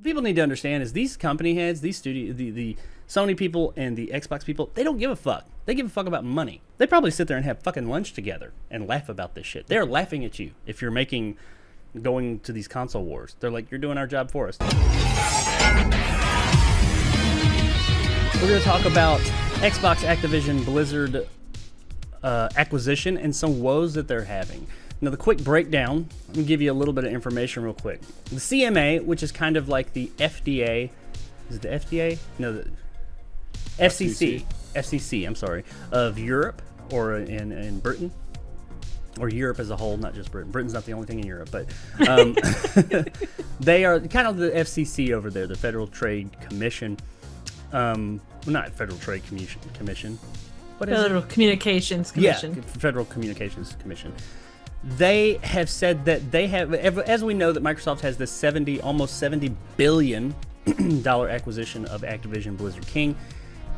people need to understand is these company heads, these the Sony people and the Xbox people, they don't give a fuck. They give a fuck about money. They probably sit there and have fucking lunch together and laugh about this shit. They're laughing at you if you're going to these console wars. They're like, you're doing our job for us. We're going to talk about Xbox, Activision, Blizzard acquisition and some woes that they're having. Now, the quick breakdown, let me give you a little bit of information real quick. The CMA, which is kind of like the FDA, is it the FDA? No, the FCC, I'm sorry, of Europe, or in Britain, or Europe as a whole, not just Britain. Britain's not the only thing in Europe, but they are kind of the FCC over there, the Federal Trade Commission. Not Federal Trade Commission. What is Federal Communications Commission. Yeah, Federal Communications Commission. They have said that they have, as we know, that Microsoft has this almost $70 billion acquisition of Activision Blizzard King,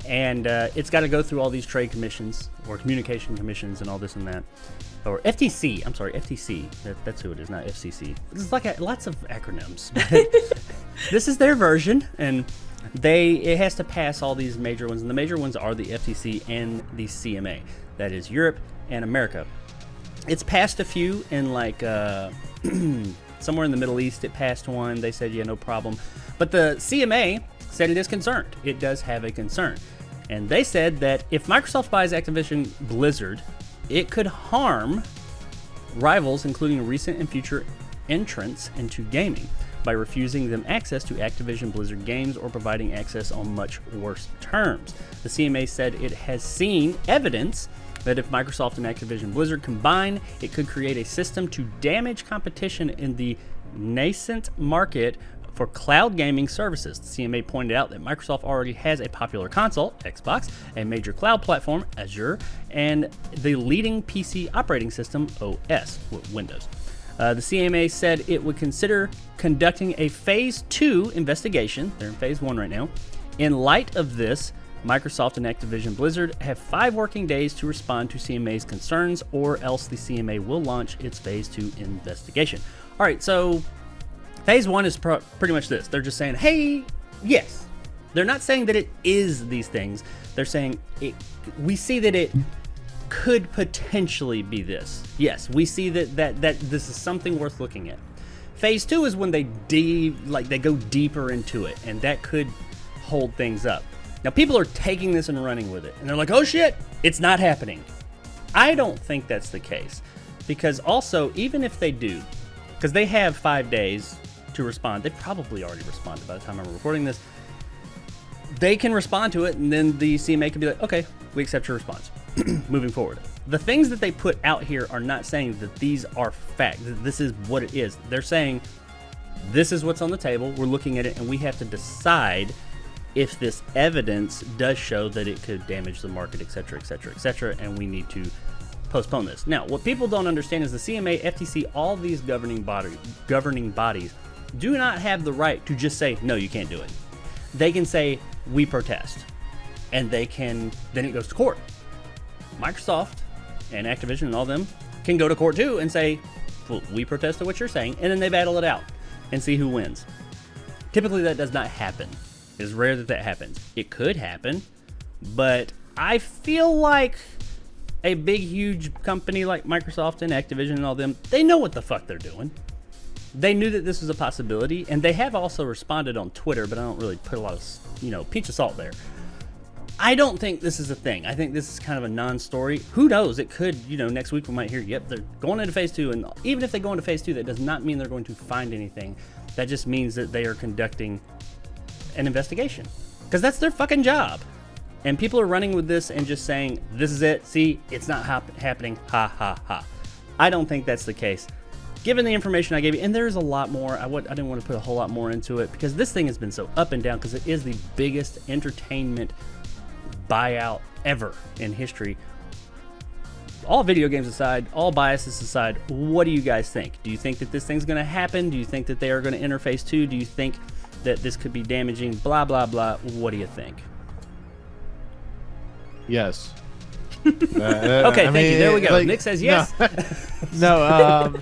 and it's got to go through all these trade commissions or communication commissions and all this and that, or FTC. I'm sorry, FTC. That's who it is, not FCC. It's like lots of acronyms. This is their version, and it has to pass all these major ones, and the major ones are the FTC and the CMA. That is Europe and America. It's passed a few in like somewhere in the Middle East. It passed one. They said, yeah, no problem. But the CMA said it is concerned. It does have a concern. And they said that if Microsoft buys Activision Blizzard, it could harm rivals, including recent and future entrants into gaming, by refusing them access to Activision Blizzard games or providing access on much worse terms. The CMA said it has seen evidence that if Microsoft and Activision Blizzard combine, it could create a system to damage competition in the nascent market for cloud gaming services. The CMA pointed out that Microsoft already has a popular console, Xbox, a major cloud platform, Azure, and the leading PC operating system, OS, Windows. The CMA said it would consider conducting a Phase 2 investigation. They're in Phase 1 right now. In light of this, Microsoft and Activision Blizzard have 5 working days to respond to CMA's concerns, or else the CMA will launch its Phase 2 investigation. All right, so Phase 1 is pretty much this. They're just saying, hey, yes. They're not saying that it is these things. They're saying, we see that it could potentially be this. Yes, we see that this is something worth looking at. Phase 2 is when they go deeper into it, and that could hold things up. Now, people are taking this and running with it, and they're like, oh shit, it's not happening. I don't think that's the case, because also, even if they do, because they have 5 days to respond, they probably already responded by the time I'm recording this, they can respond to it, and then the CMA can be like, okay, we accept your response. Moving forward. The things that they put out here are not saying that these are fact, that this is what it is. They're saying, this is what's on the table, we're looking at it, and we have to decide if this evidence does show that it could damage the market, etc., etc., etc., and we need to postpone this. Now, what people don't understand is the CMA, FTC, all these governing bodies do not have the right to just say, no, you can't do it. They can say, we protest, and then it goes to court. Microsoft and Activision and all them can go to court too and say, well, we protest to what you're saying, and then they battle it out and see who wins. Typically, that does not happen. It's rare that happens. It could happen, but I feel like a big, huge company like Microsoft and Activision and all them, they know what the fuck they're doing. They knew that this was a possibility, and they have also responded on Twitter, but I don't really put a lot of, pinch of salt there. I don't think this is a thing. I think this is kind of a non-story. Who knows? It could, next week we might hear, yep, they're going into Phase 2, and even if they go into Phase 2, that does not mean they're going to find anything. That just means that they are conducting an investigation, because that's their fucking job. And people are running with this and just saying, this is it, see, it's not happening, ha ha ha. I don't think that's the case. Given the information I gave you, and there's a lot more, I didn't want to put a whole lot more into it, because this thing has been so up and down, because it is the biggest entertainment buyout ever in history. All video games aside, all biases aside, what do you guys think? Do you think that this thing's going to happen? Do you think that they are going to enter Phase 2? Do you think that this could be damaging? Blah, blah, blah. What do you think? Yes. Okay, thank you. There we go. Nick says yes. No,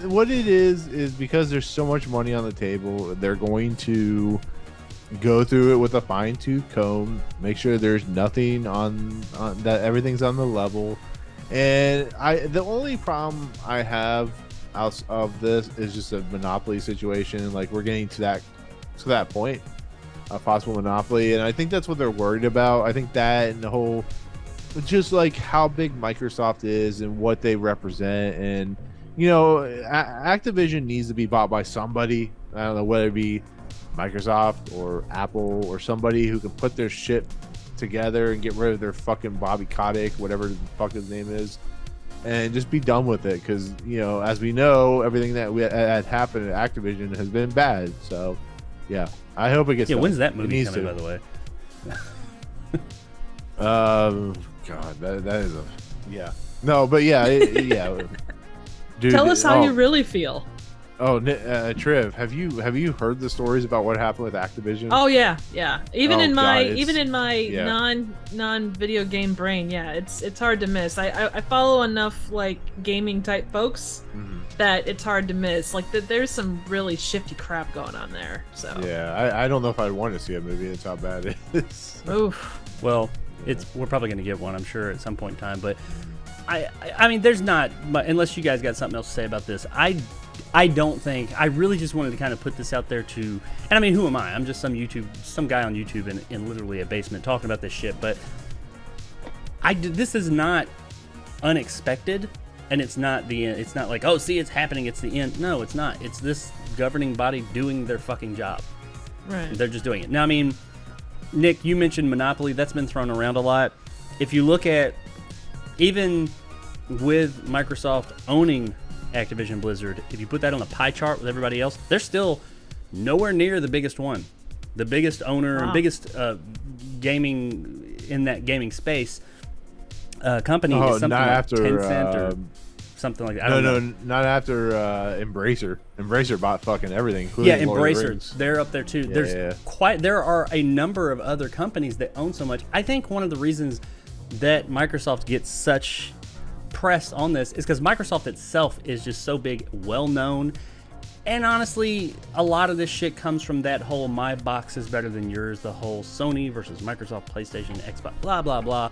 what it is because there's so much money on the table, they're going to go through it with a fine-tooth comb, make sure there's nothing on that, everything's on the level. And the only problem I have out of this is just a monopoly situation. Like, we're getting to that point, a possible monopoly, and I think that's what they're worried about. I think that, and the whole, just like how big Microsoft is and what they represent, and Activision needs to be bought by somebody. I don't know whether it be Microsoft or Apple or somebody who can put their shit together and get rid of their fucking Bobby Kotick, whatever the fuck his name is, and just be done with it. Because as we know, everything that had happened at Activision has been bad. So yeah, I hope it gets done. When's that movie coming, by the way? God, that is a no, but yeah. Dude, tell us how you really feel. Oh, Triv, have you heard the stories about what happened with Activision? Oh yeah. Even in my yeah. non video game brain, yeah, it's hard to miss. I follow enough like gaming type folks that it's hard to miss. Like there's some really shifty crap going on there. So yeah, I don't know if I'd want to see a movie. That's how bad it is. Oof. Well, we're probably going to get one, I'm sure, at some point in time. But I mean, there's not, unless you guys got something else to say about this. I don't think, I really just wanted to kind of put this out there to, and I mean, who am I? I'm just some guy on YouTube in literally a basement talking about this shit, but this is not unexpected, and it's not the end. It's not like, oh, see, it's happening, it's the end. No, it's not. It's this governing body doing their fucking job. Right. They're just doing it. Now, I mean, Nick, you mentioned Monopoly. That's been thrown around a lot. If you look at, even with Microsoft owning Activision Blizzard, if you put that on a pie chart with everybody else, they're still nowhere near the biggest one. The biggest owner and biggest gaming in that gaming space company is something like Tencent or something like that. I don't know. Not after Embracer. Embracer bought fucking everything. Yeah, Embracer. They're up there too. There are a number of other companies that own so much. I think one of the reasons that Microsoft gets such press on this is because Microsoft itself is just so big, well known, and honestly, a lot of this shit comes from that whole my box is better than yours, the whole Sony versus Microsoft, PlayStation, Xbox, blah blah blah.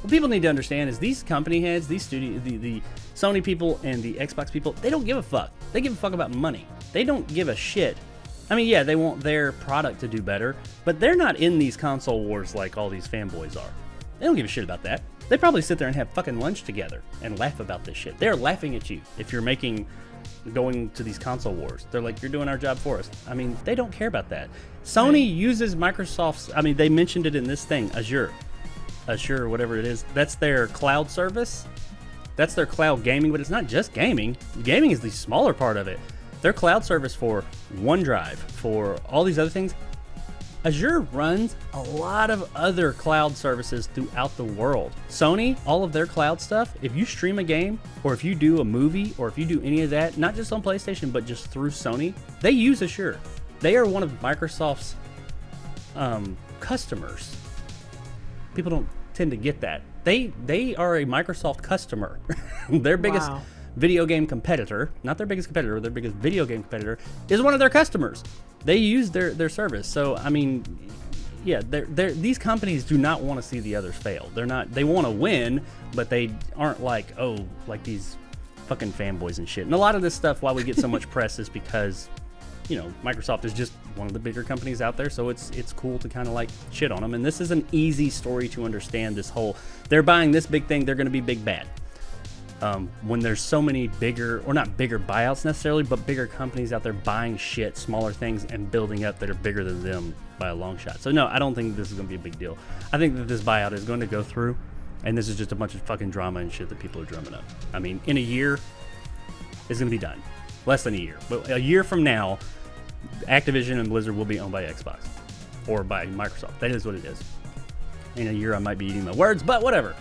What people need to understand is these company heads, these the Sony people and the Xbox people, they don't give a fuck. They give a fuck about money. They don't give a shit. I mean, yeah, they want their product to do better, but they're not in these console wars like all these fanboys are. They don't give a shit about that. They probably sit there and have fucking lunch together and laugh about this shit. They're laughing at you if you're going to these console wars. They're like, you're doing our job for us. I mean, they don't care about that. Sony uses Microsoft's, I mean, they mentioned it in this thing, Azure, whatever it is. That's their cloud service. That's their cloud gaming, but it's not just gaming. Gaming is the smaller part of it. Their cloud service for OneDrive, for all these other things. Azure runs a lot of other cloud services throughout the world. Sony, all of their cloud stuff, if you stream a game or if you do a movie or if you do any of that, not just on PlayStation, but just through Sony, they use Azure. They are one of Microsoft's customers. People don't tend to get that. They are a Microsoft customer. Their biggest video game competitor, not their biggest competitor, their biggest video game competitor is one of their customers. They use their service. So I mean, yeah, these companies do not want to see the others fail. They want to win, but they aren't like these fucking fanboys and shit. And a lot of this stuff, why we get so much press, is because Microsoft is just one of the bigger companies out there, so it's cool to kind of like shit on them. And this is an easy story to understand. This whole, they're buying this big thing, they're going to be big bad. When there's so many bigger, or not bigger buyouts necessarily, but bigger companies out there buying shit, smaller things, and building up that are bigger than them by a long shot. So no, I don't think this is going to be a big deal. I think that this buyout is going to go through, and this is just a bunch of fucking drama and shit that people are drumming up. I mean, in a year, it's going to be done. Less than a year. But a year from now, Activision and Blizzard will be owned by Xbox or by Microsoft. That is what it is. In a year, I might be eating my words, but whatever.